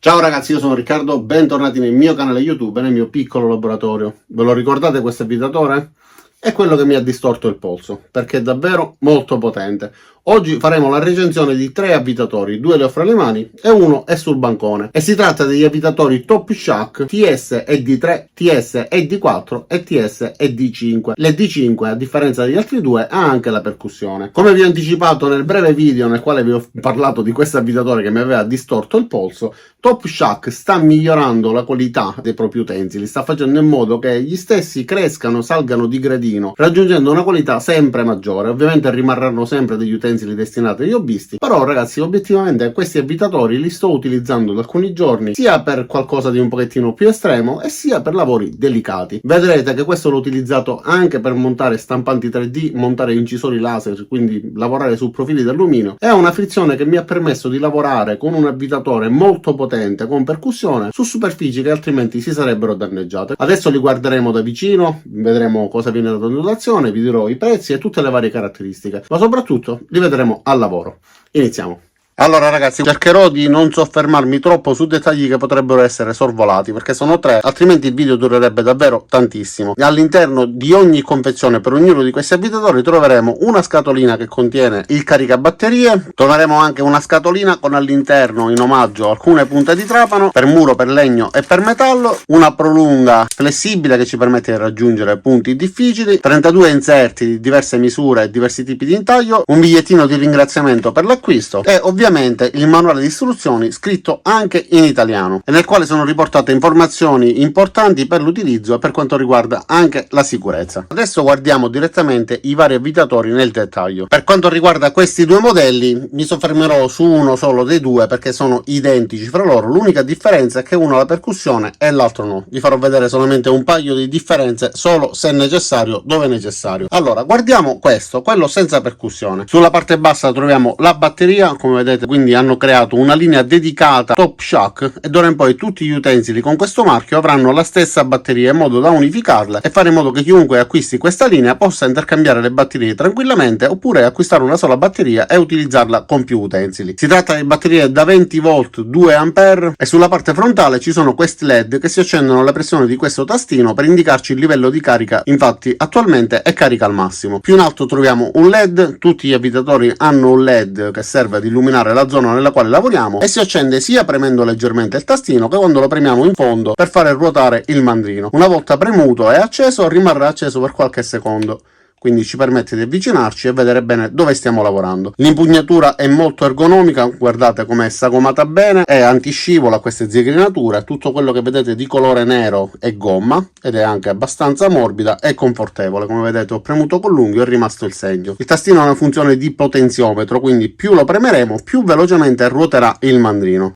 Ciao ragazzi, io sono Riccardo, bentornati nel mio canale YouTube, nel mio piccolo laboratorio. Ve lo ricordate questo avvitatore? È quello che mi ha distorto il polso, perché è davvero molto potente. Oggi faremo la recensione di 3 avvitatori, 2 li ho fra le mani e 1 è sul bancone. E si tratta degli avvitatori Top Shock TS ED3, TS ED4 e TS ED5. L'ED5, a differenza degli altri due, ha anche la percussione. Come vi ho anticipato nel breve video nel quale vi ho parlato di questo avvitatore che mi aveva distorto il polso, Top Shock sta migliorando la qualità dei propri utensili, sta facendo in modo che gli stessi crescano, salgano di gradino, raggiungendo una qualità sempre maggiore. Ovviamente rimarranno sempre degli utensili destinati agli hobbisti, però ragazzi, obiettivamente questi avvitatori li sto utilizzando da alcuni giorni sia per qualcosa di un pochettino più estremo e sia per lavori delicati. Vedrete che questo l'ho utilizzato anche per montare stampanti 3D, montare incisori laser, quindi lavorare su profili d'alluminio. È una frizione che mi ha permesso di lavorare con un avvitatore molto potente con percussione su superfici che altrimenti si sarebbero danneggiate. Adesso li guarderemo da vicino, vedremo cosa viene dato in dotazione, vi dirò i prezzi e tutte le varie caratteristiche, ma soprattutto li vedremo al lavoro. Iniziamo. Allora ragazzi, cercherò di non soffermarmi troppo su dettagli che potrebbero essere sorvolati, perché sono 3, altrimenti il video durerebbe davvero tantissimo. All'interno di ogni confezione per ognuno di questi avvitatori troveremo una scatolina che contiene il caricabatterie, troveremo anche una scatolina con all'interno in omaggio alcune punte di trapano per muro, per legno e per metallo, una prolunga flessibile che ci permette di raggiungere punti difficili, 32 inserti di diverse misure e diversi tipi di intaglio, un bigliettino di ringraziamento per l'acquisto e ovviamente il manuale di istruzioni scritto anche in italiano e nel quale sono riportate informazioni importanti per l'utilizzo e per quanto riguarda anche la sicurezza. Adesso guardiamo direttamente i vari avvitatori nel dettaglio. Per quanto riguarda questi due modelli mi soffermerò su uno solo dei due perché sono identici fra loro, l'unica differenza è che uno ha la percussione e l'altro no. Vi farò vedere solamente un paio di differenze solo se necessario, dove necessario. Allora guardiamo questo, quello senza percussione. Sulla parte bassa troviamo la batteria, come vedete, quindi hanno creato una linea dedicata Top Shock e d'ora in poi tutti gli utensili con questo marchio avranno la stessa batteria in modo da unificarla e fare in modo che chiunque acquisti questa linea possa intercambiare le batterie tranquillamente oppure acquistare una sola batteria e utilizzarla con più utensili. Si tratta di batterie da 20 volt 2 ampere e sulla parte frontale ci sono questi LED che si accendono alla pressione di questo tastino per indicarci il livello di carica. Infatti attualmente è carica al massimo. Più in alto troviamo un LED, tutti gli avvitatori hanno un LED che serve ad illuminare la zona nella quale lavoriamo e si accende sia premendo leggermente il tastino che quando lo premiamo in fondo per fare ruotare il mandrino. Una volta premuto e acceso rimarrà acceso per qualche secondo, quindi ci permette di avvicinarci e vedere bene dove stiamo lavorando. L'impugnatura è molto ergonomica, guardate com'è sagomata bene, è antiscivola, queste zigrinature, tutto quello che vedete di colore nero è gomma ed è anche abbastanza morbida e confortevole. Come vedete ho premuto con l'unghio e è rimasto il segno. Il tastino ha una funzione di potenziometro, quindi più lo premeremo più velocemente ruoterà il mandrino.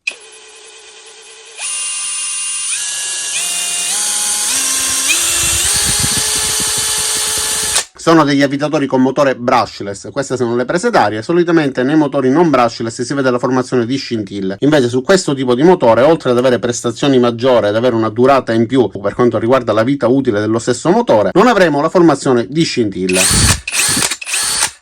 Sono degli avvitatori con motore brushless, queste sono le prese d'aria. Solitamente nei motori non brushless si vede la formazione di scintille, invece su questo tipo di motore, oltre ad avere prestazioni maggiori, ad avere una durata in più per quanto riguarda la vita utile dello stesso motore, non avremo la formazione di scintille.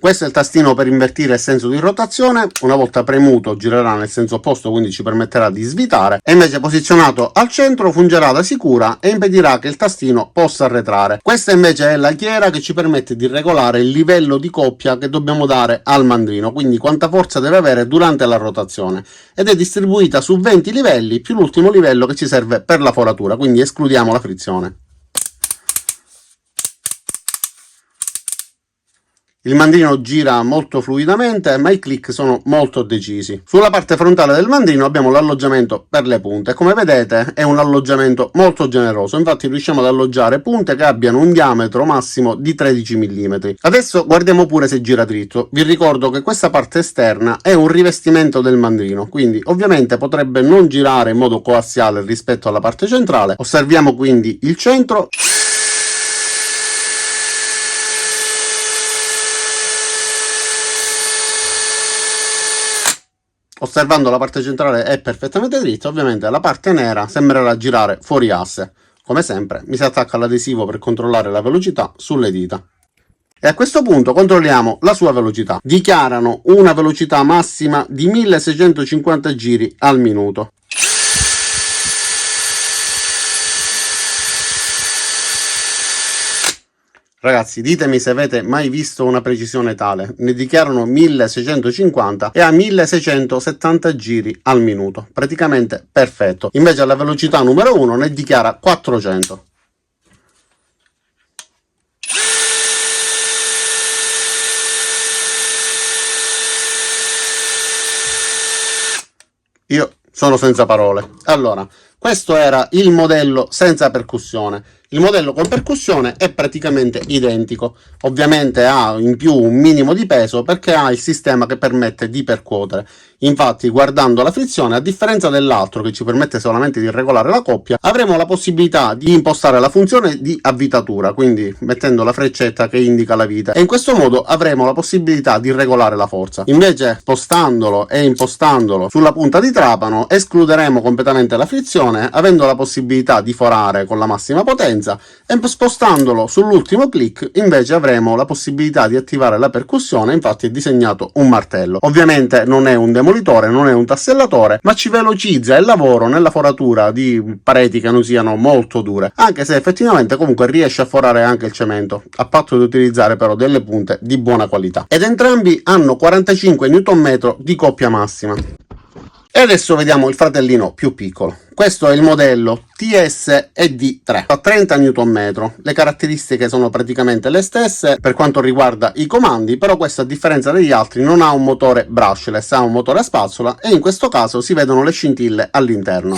Questo è il tastino per invertire il senso di rotazione, una volta premuto girerà nel senso opposto, quindi ci permetterà di svitare, e invece posizionato al centro fungerà da sicura e impedirà che il tastino possa arretrare. Questa invece è la chiera che ci permette di regolare il livello di coppia che dobbiamo dare al mandrino, quindi quanta forza deve avere durante la rotazione, ed è distribuita su 20 livelli più l'ultimo livello che ci serve per la foratura, quindi escludiamo la frizione. Il mandrino gira molto fluidamente, ma i click sono molto decisi. Sulla parte frontale del mandrino abbiamo l'alloggiamento per le punte. Come vedete è un alloggiamento molto generoso, infatti riusciamo ad alloggiare punte che abbiano un diametro massimo di 13 mm. Adesso guardiamo pure se gira dritto. Vi ricordo che questa parte esterna è un rivestimento del mandrino, quindi ovviamente potrebbe non girare in modo coassiale rispetto alla parte centrale. Osserviamo quindi il centro. Osservando la parte centrale è perfettamente dritta, ovviamente la parte nera sembrerà girare fuori asse. Come sempre mi si attacca l'adesivo per controllare la velocità sulle dita. E a questo punto controlliamo la sua velocità. Dichiarano una velocità massima di 1650 giri al minuto. Ragazzi, ditemi se avete mai visto una precisione tale. Ne dichiarano 1650 e a 1670 giri al minuto. Praticamente perfetto. Invece alla velocità numero 1 ne dichiara 400. Io sono senza parole. Allora, questo era il modello senza percussione. Il modello con percussione è praticamente identico, ovviamente ha in più un minimo di peso perché ha il sistema che permette di percuotere. Infatti, guardando la frizione, a differenza dell'altro che ci permette solamente di regolare la coppia, avremo la possibilità di impostare la funzione di avvitatura, quindi mettendo la freccetta che indica la vita, e in questo modo avremo la possibilità di regolare la forza. Invece, spostandolo e impostandolo sulla punta di trapano, escluderemo completamente la frizione, avendo la possibilità di forare con la massima potenza, e spostandolo sull'ultimo clic invece avremo la possibilità di attivare la percussione. Infatti è disegnato un martello. Ovviamente non è un demolitore, non è un tassellatore, ma ci velocizza il lavoro nella foratura di pareti che non siano molto dure, anche se effettivamente comunque riesce a forare anche il cemento, a patto di utilizzare però delle punte di buona qualità. Ed entrambi hanno 45 Nm di coppia massima. E adesso vediamo il fratellino più piccolo. Questo è il modello TS-ED3, a 30 Nm. Le caratteristiche sono praticamente le stesse per quanto riguarda i comandi, però questo, a differenza degli altri, non ha un motore brushless, ha un motore a spazzola, e in questo caso si vedono le scintille all'interno.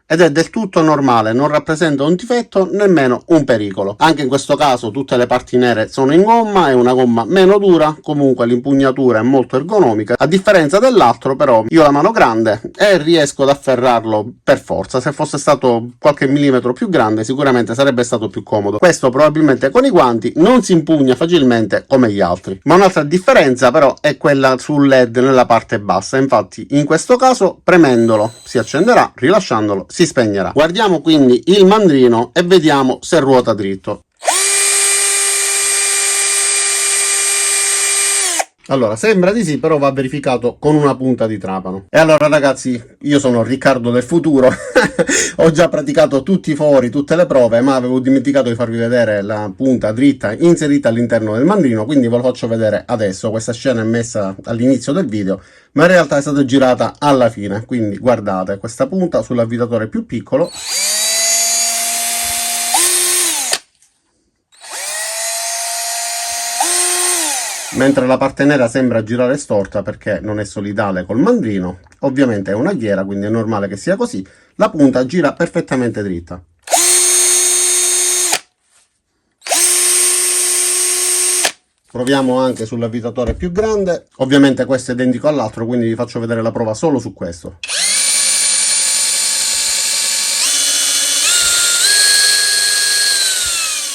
Ed è del tutto normale, non rappresenta un difetto nemmeno un pericolo. Anche in questo caso tutte le parti nere sono in gomma, è una gomma meno dura, comunque l'impugnatura è molto ergonomica. A differenza dell'altro però io ho la mano grande e riesco ad afferrarlo per forza. Se fosse stato qualche millimetro più grande sicuramente sarebbe stato più comodo. Questo probabilmente con i guanti non si impugna facilmente come gli altri. Ma un'altra differenza però è quella sul LED nella parte bassa. Infatti in questo caso premendolo si accenderà, rilasciandolo si spegnerà. Guardiamo quindi il mandrino e vediamo se ruota dritto. Allora, sembra di sì, però va verificato con una punta di trapano. E allora ragazzi, io sono Riccardo del futuro, ho già praticato tutti i fori, tutte le prove, ma avevo dimenticato di farvi vedere la punta dritta inserita all'interno del mandrino, quindi ve lo faccio vedere adesso. Questa scena è messa all'inizio del video, ma in realtà è stata girata alla fine, quindi guardate questa punta sull'avvitatore più piccolo. Mentre la parte nera sembra girare storta perché non è solidale col mandrino, ovviamente è una ghiera, quindi è normale che sia così, la punta gira perfettamente dritta. Proviamo anche sull'avvitatore più grande, ovviamente questo è identico all'altro, quindi vi faccio vedere la prova solo su questo.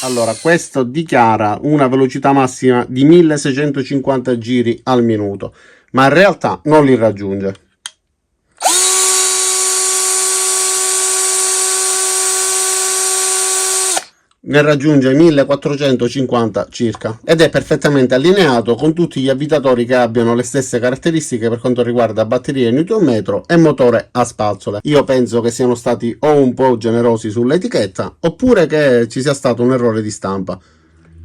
Allora, questo dichiara una velocità massima di 1650 giri al minuto, ma in realtà non li raggiunge. Ne raggiunge 1450 circa ed è perfettamente allineato con tutti gli avvitatori che abbiano le stesse caratteristiche per quanto riguarda batterie Nm e motore a spazzole. Io penso che siano stati o un po' generosi sull'etichetta oppure che ci sia stato un errore di stampa.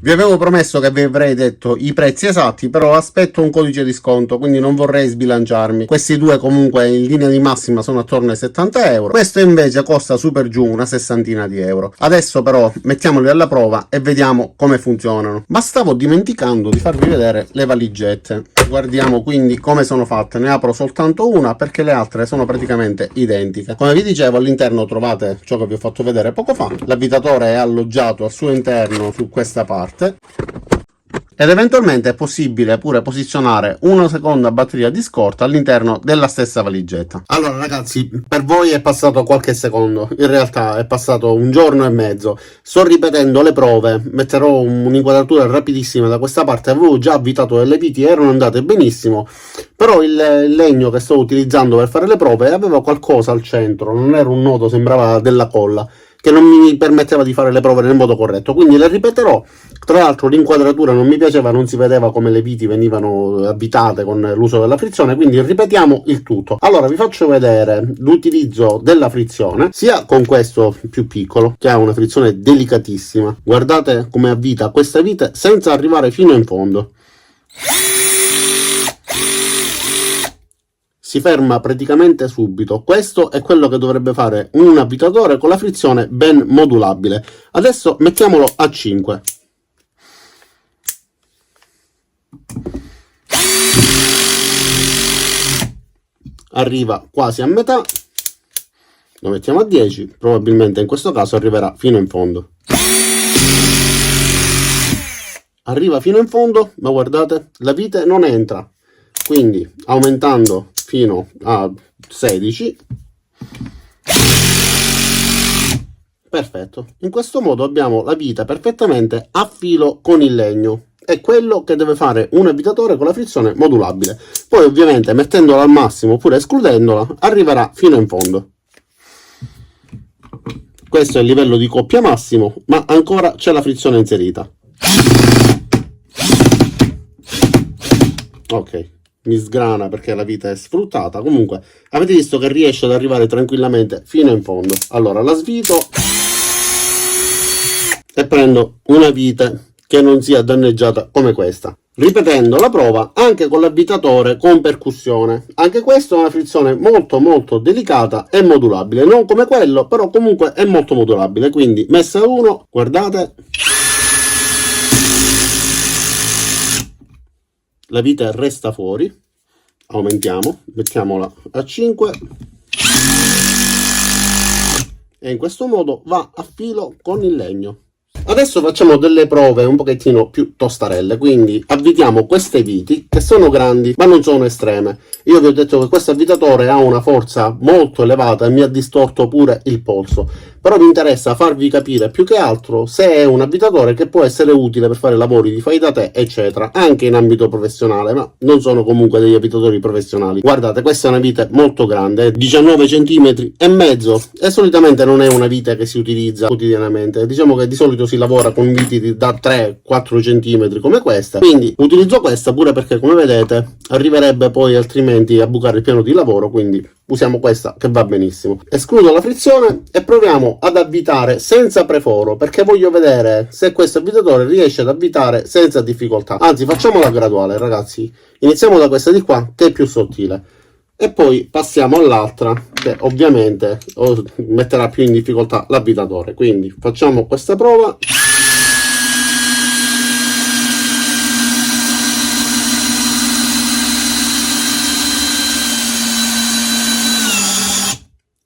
Vi avevo promesso che vi avrei detto i prezzi esatti, però aspetto un codice di sconto, quindi non vorrei sbilanciarmi. Questi due comunque in linea di massima sono attorno ai 70 euro, questo invece costa su per giù una sessantina di euro. Adesso però mettiamoli alla prova e vediamo come funzionano. Ma stavo dimenticando di farvi vedere le valigette. Guardiamo quindi come sono fatte, ne apro soltanto una perché le altre sono praticamente identiche. Come vi dicevo, all'interno trovate ciò che vi ho fatto vedere poco fa, l'avvitatore è alloggiato al suo interno su questa parte ed eventualmente è possibile pure posizionare una seconda batteria di scorta all'interno della stessa valigetta. Allora ragazzi, per voi è passato qualche secondo, in realtà è passato un giorno e mezzo. Sto ripetendo le prove, metterò un'inquadratura rapidissima da questa parte. Avevo già avvitato delle viti, erano andate benissimo, però il legno che sto utilizzando per fare le prove aveva qualcosa al centro, non era un nodo, sembrava della colla. che non mi permetteva di fare le prove nel modo corretto, quindi le ripeterò. Tra l'altro l'inquadratura non mi piaceva, non si vedeva come le viti venivano avvitate con l'uso della frizione, quindi ripetiamo il tutto. Allora vi faccio vedere l'utilizzo della frizione, sia con questo più piccolo, che ha una frizione delicatissima. Guardate come avvita questa vite senza arrivare fino in fondo. Si ferma praticamente subito. Questo è quello che dovrebbe fare un avvitatore con la frizione ben modulabile. Adesso mettiamolo a 5. Arriva quasi a metà. Lo mettiamo a 10. Probabilmente in questo caso arriverà fino in fondo. Arriva fino in fondo, ma guardate, la vite non entra. Quindi aumentando fino a 16, perfetto. In questo modo abbiamo la vite perfettamente a filo con il legno. È quello che deve fare un avvitatore con la frizione modulabile. Poi ovviamente mettendola al massimo oppure escludendola arriverà fino in fondo. Questo è il livello di coppia massimo, ma ancora c'è la frizione inserita. Ok, mi sgrana perché la vite è sfruttata. Comunque avete visto che riesce ad arrivare tranquillamente fino in fondo. Allora la svito e prendo una vite che non sia danneggiata come questa, ripetendo la prova anche con l'avvitatore con percussione. Anche questa è una frizione molto delicata e modulabile, non come quello, però comunque è molto modulabile. Quindi messa a 1, guardate, la vite resta fuori. Aumentiamo, mettiamola a 5 e in questo modo va a filo con il legno. Adesso facciamo delle prove un pochettino più tostarelle, quindi avvitiamo queste viti che sono grandi ma non sono estreme. Io vi ho detto che questo avvitatore ha una forza molto elevata e mi ha distorto pure il polso, però mi interessa farvi capire più che altro se è un avvitatore che può essere utile per fare lavori di fai da te eccetera, anche in ambito professionale, ma non sono comunque degli avvitatori professionali. Guardate, questa è una vite molto grande, 19 cm e mezzo, e solitamente non è una vite che si utilizza quotidianamente. Diciamo che di solito si lavora con viti da 3-4 cm come questa, quindi utilizzo questa pure perché, come vedete, arriverebbe poi altrimenti a bucare il piano di lavoro, quindi usiamo questa che va benissimo. Escludo la frizione e proviamo ad avvitare senza preforo, perché voglio vedere se questo avvitatore riesce ad avvitare senza difficoltà. Anzi, facciamola graduale, ragazzi. Iniziamo da questa di qua, che è più sottile, e poi passiamo all'altra che ovviamente metterà più in difficoltà l'avvitatore. Quindi facciamo questa prova.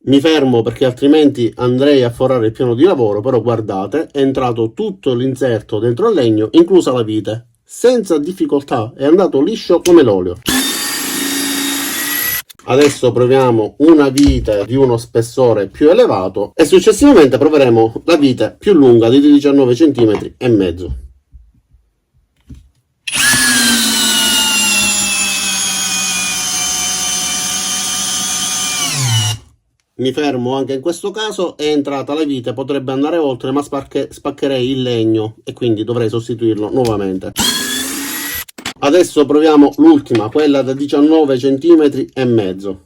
Mi fermo perché altrimenti andrei a forare il piano di lavoro, però guardate, è entrato tutto l'inserto dentro il legno, inclusa la vite, senza difficoltà, è andato liscio come l'olio. Adesso proviamo una vite di uno spessore più elevato e successivamente proveremo la vite più lunga di 19 cm e mezzo. Mi fermo anche in questo caso, è entrata la vite, potrebbe andare oltre ma spaccherei il legno e quindi dovrei sostituirlo nuovamente. Adesso proviamo l'ultima, quella da 19 cm e mezzo.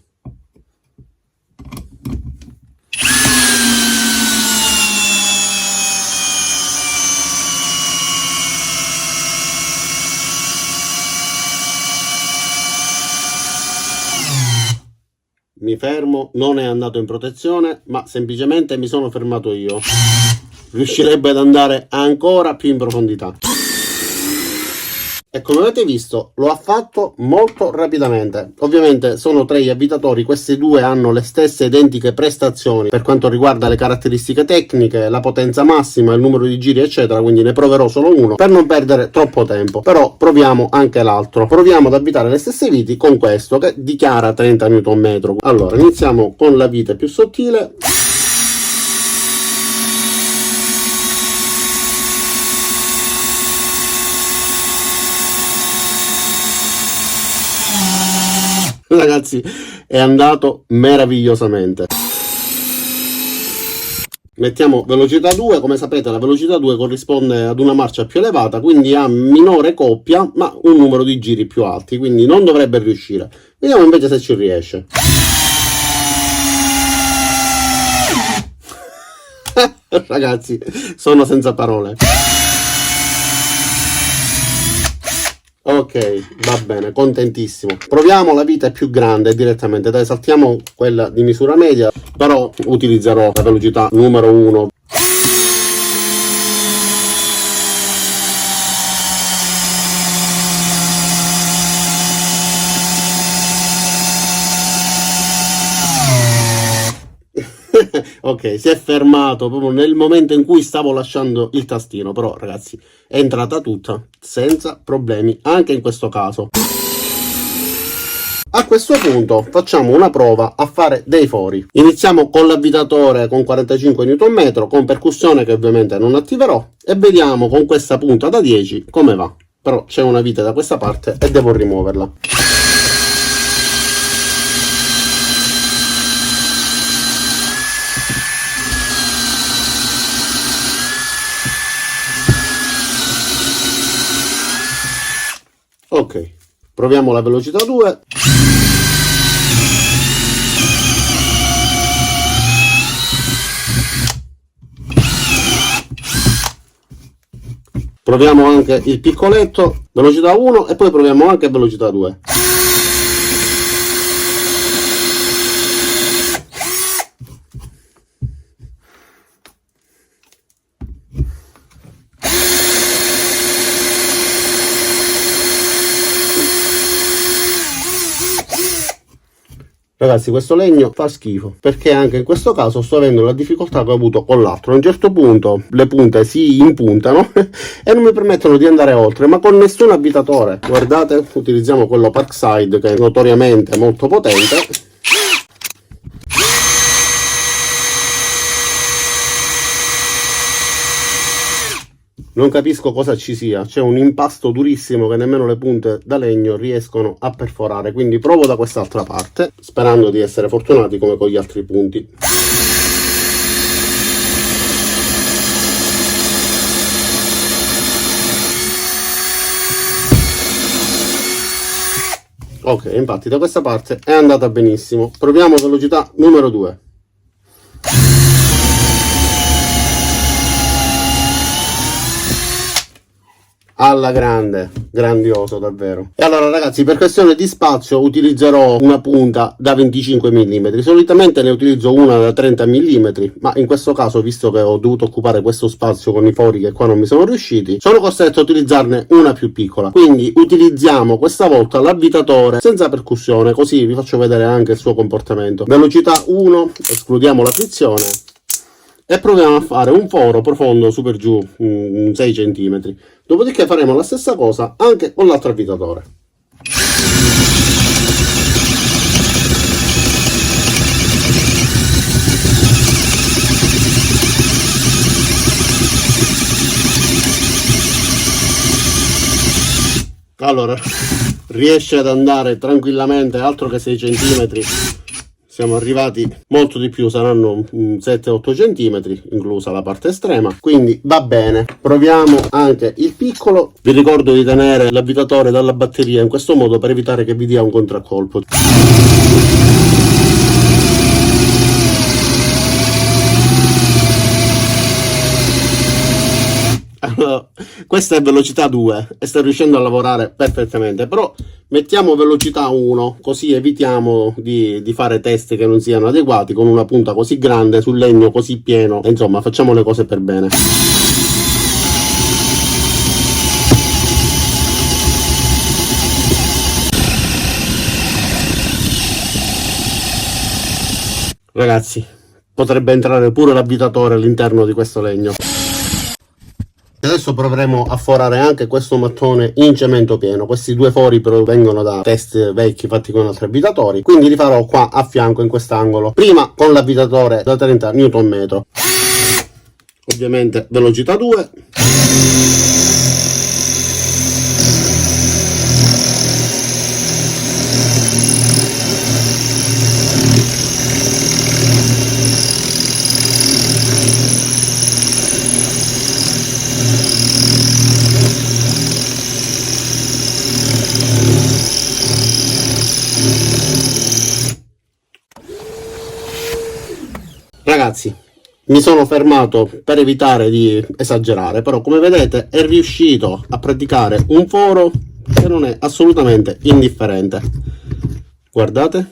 Mi fermo, non è andato in protezione, ma semplicemente mi sono fermato io. Riuscirebbe ad andare ancora più in profondità. E come avete visto lo ha fatto molto rapidamente. Ovviamente sono 3 gli avvitatori, questi 2 hanno le stesse identiche prestazioni per quanto riguarda le caratteristiche tecniche, la potenza massima, il numero di giri eccetera, quindi ne proverò solo uno per non perdere troppo tempo. Però proviamo anche l'altro, proviamo ad avvitare le stesse viti con questo che dichiara 30 Nm. Allora iniziamo con la vite più sottile. Ragazzi, è andato meravigliosamente. Mettiamo velocità 2, come sapete la velocità 2 corrisponde ad una marcia più elevata, quindi a minore coppia ma un numero di giri più alti, quindi non dovrebbe riuscire. Vediamo invece se ci riesce. Ragazzi, sono senza parole. Ok, va bene, contentissimo. Proviamo la vita più grande direttamente. Dai, saltiamo quella di misura media, però utilizzerò la velocità numero 1. Ok, si è fermato proprio nel momento in cui stavo lasciando il tastino, però ragazzi è entrata tutta senza problemi anche in questo caso. A questo punto facciamo una prova a fare dei fori. Iniziamo con l'avvitatore con 45 Nm, con percussione che ovviamente non attiverò, e vediamo con questa punta da 10 come va. Però c'è una vite da questa parte e devo rimuoverla. Ok, proviamo la velocità 2. Proviamo anche il piccoletto, velocità 1, e poi proviamo anche velocità 2. Ragazzi, questo legno fa schifo, perché anche in questo caso sto avendo la difficoltà che ho avuto con l'altro. A un certo punto le punte si impuntano e non mi permettono di andare oltre, ma con nessun avvitatore. Guardate, utilizziamo quello Parkside che è notoriamente molto potente. Non capisco cosa ci sia, c'è un impasto durissimo che nemmeno le punte da legno riescono a perforare, quindi provo da quest'altra parte, sperando di essere fortunati come con gli altri punti. Ok, infatti da questa parte è andata benissimo. Proviamo velocità numero 2. Alla grande, grandioso davvero. E allora ragazzi, per questione di spazio utilizzerò una punta da 25 mm, solitamente ne utilizzo una da 30 mm, ma in questo caso, visto che ho dovuto occupare questo spazio con i fori che qua non mi sono riusciti, sono costretto a utilizzarne una più piccola. Quindi utilizziamo questa volta l'avvitatore senza percussione, così vi faccio vedere anche il suo comportamento. Velocità 1, escludiamo la frizione e proviamo a fare un foro profondo su per giù 6 cm. Dopodiché faremo la stessa cosa anche con l'altro avvitatore. Allora, riesce ad andare tranquillamente, altro che 6 cm. Siamo arrivati molto di più, saranno 7-8 cm, inclusa la parte estrema, quindi va bene. Proviamo anche il piccolo. Vi ricordo di tenere l'avvitatore dalla batteria in questo modo per evitare che vi dia un contraccolpo. Allora, questa è velocità 2 e sta riuscendo a lavorare perfettamente, però mettiamo velocità 1 così evitiamo di fare test che non siano adeguati con una punta così grande sul legno così pieno. Insomma, facciamo le cose per bene. Ragazzi, potrebbe entrare pure l'avvitatore all'interno di questo legno. Adesso proveremo a forare anche questo mattone in cemento pieno. Questi due fori provengono da test vecchi fatti con altri avvitatori, quindi li farò qua a fianco in quest'angolo. Prima con l'avvitatore da 30 Nm, ovviamente velocità 2. Ragazzi, mi sono fermato per evitare di esagerare, però come vedete è riuscito a praticare un foro che non è assolutamente indifferente. Guardate,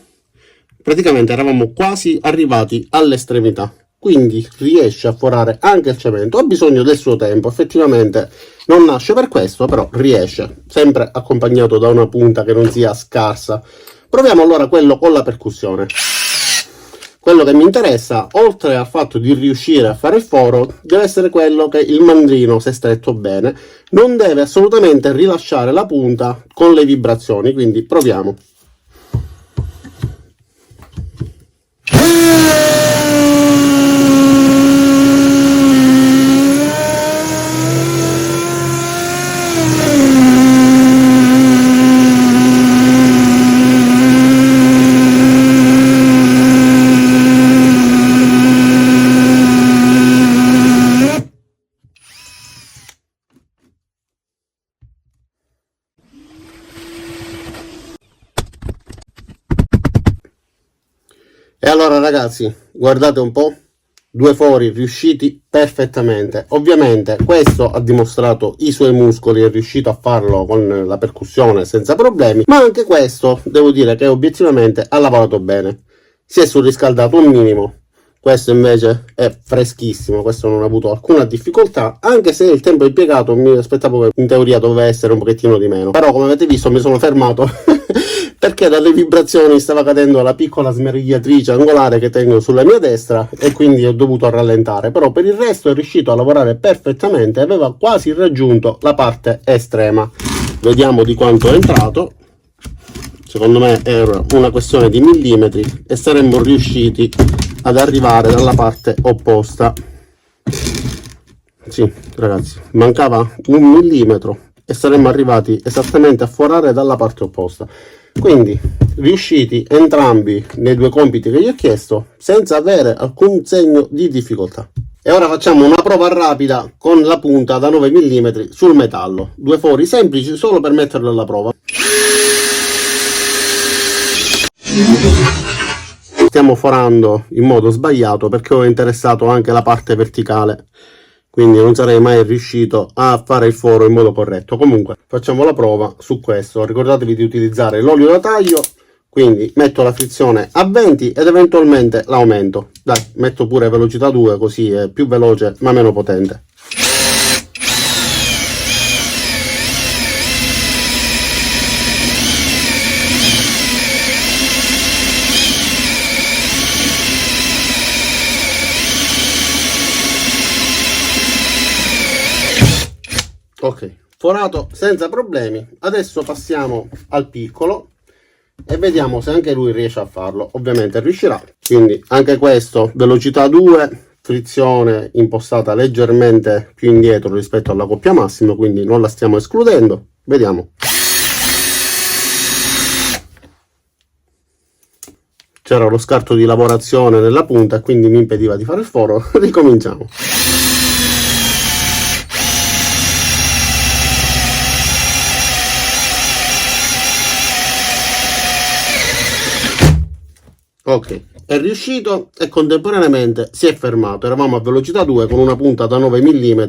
praticamente eravamo quasi arrivati all'estremità, quindi riesce a forare anche il cemento. Ha bisogno del suo tempo, effettivamente non nasce per questo, però riesce, sempre accompagnato da una punta che non sia scarsa. Proviamo allora quello con la percussione. Quello che mi interessa, oltre al fatto di riuscire a fare il foro, deve essere quello che il mandrino, se stretto bene, non deve assolutamente rilasciare la punta con le vibrazioni, quindi proviamo. E allora ragazzi, guardate un po', 2 fori riusciti perfettamente. Ovviamente questo ha dimostrato i suoi muscoli, è riuscito a farlo con la percussione senza problemi, ma anche questo devo dire che obiettivamente ha lavorato bene. Si è surriscaldato un minimo, questo invece è freschissimo, questo non ha avuto alcuna difficoltà, anche se il tempo impiegato mi aspettavo che in teoria doveva essere un pochettino di meno, però come avete visto mi sono fermato perché dalle vibrazioni stava cadendo la piccola smerigliatrice angolare che tengo sulla mia destra e quindi ho dovuto rallentare, però per il resto è riuscito a lavorare perfettamente, aveva quasi raggiunto la parte estrema. Vediamo di quanto è entrato. Secondo me era una questione di millimetri e saremmo riusciti ad arrivare dalla parte opposta. Sì ragazzi, mancava 1 millimetro e saremmo arrivati esattamente a forare dalla parte opposta. Quindi riusciti entrambi nei 2 compiti che gli ho chiesto senza avere alcun segno di difficoltà. E ora facciamo una prova rapida con la punta da 9 mm sul metallo. 2 fori semplici solo per metterlo alla prova. Stiamo forando in modo sbagliato perché ho interessato anche la parte verticale, quindi non sarei mai riuscito a fare il foro in modo corretto. Comunque facciamo la prova su questo. Ricordatevi di utilizzare l'olio da taglio, quindi metto la frizione a 20 ed eventualmente l'aumento. Dai, metto pure velocità 2 così è più veloce ma meno potente. Ok, forato senza problemi. Adesso passiamo al piccolo e vediamo se anche lui riesce a farlo. Ovviamente riuscirà, quindi anche questo velocità 2, frizione impostata leggermente più indietro rispetto alla coppia massima, quindi non la stiamo escludendo. Vediamo. C'era lo scarto di lavorazione nella punta e quindi mi impediva di fare il foro. Ricominciamo. Ok, è riuscito e contemporaneamente si è fermato. Eravamo a velocità 2 con una punta da 9 mm.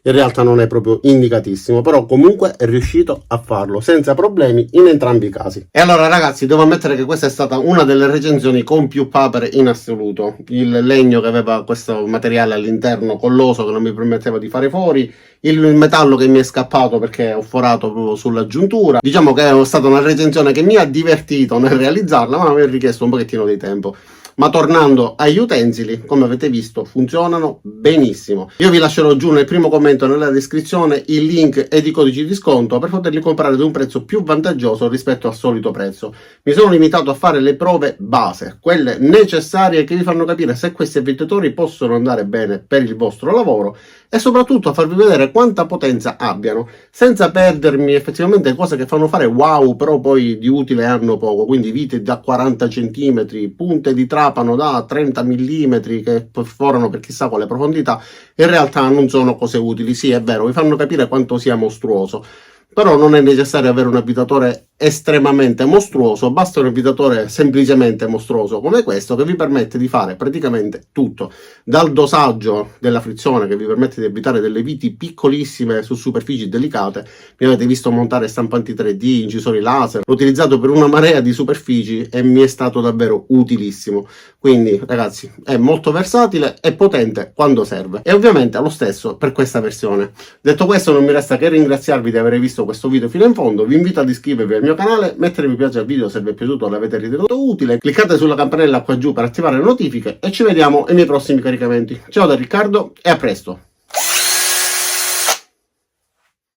In realtà non è proprio indicatissimo, però comunque è riuscito a farlo senza problemi in entrambi i casi. E allora ragazzi, devo ammettere che questa è stata una delle recensioni con più papere in assoluto. Il legno che aveva questo materiale all'interno colloso che non mi permetteva di fare fori, il metallo che mi è scappato perché ho forato proprio sulla giuntura. Diciamo che è stata una recensione che mi ha divertito nel realizzarla, ma mi ha richiesto un pochettino di tempo. Ma tornando agli utensili, come avete visto, funzionano benissimo. Io vi lascerò giù nel primo commento nella descrizione il link ed i codici di sconto per poterli comprare ad un prezzo più vantaggioso rispetto al solito prezzo. Mi sono limitato a fare le prove base, quelle necessarie che vi fanno capire se questi avvitatori possono andare bene per il vostro lavoro e soprattutto a farvi vedere quanta potenza abbiano, senza perdermi effettivamente cose che fanno fare wow, però poi di utile hanno poco, quindi vite da 40 cm, punte di trapano da 30 mm che perforano per chissà quale profondità, in realtà non sono cose utili. Sì, è vero, vi fanno capire quanto sia mostruoso, però non è necessario avere un avvitatore estremamente mostruoso, basta un avvitatore semplicemente mostruoso come questo che vi permette di fare praticamente tutto, dal dosaggio della frizione che vi permette di avvitare delle viti piccolissime su superfici delicate. Mi avete visto montare stampanti 3D, incisori laser, l'ho utilizzato per una marea di superfici e mi è stato davvero utilissimo. Quindi ragazzi, è molto versatile e potente quando serve, e ovviamente lo stesso per questa versione. Detto questo, non mi resta che ringraziarvi di aver visto questo video fino in fondo. Vi invito ad iscrivervi al mio canale, mettere mi piace al video se vi è piaciuto o l'avete ritenuto utile, cliccate sulla campanella qua giù per attivare le notifiche e ci vediamo ai miei prossimi caricamenti. Ciao da Riccardo e a presto!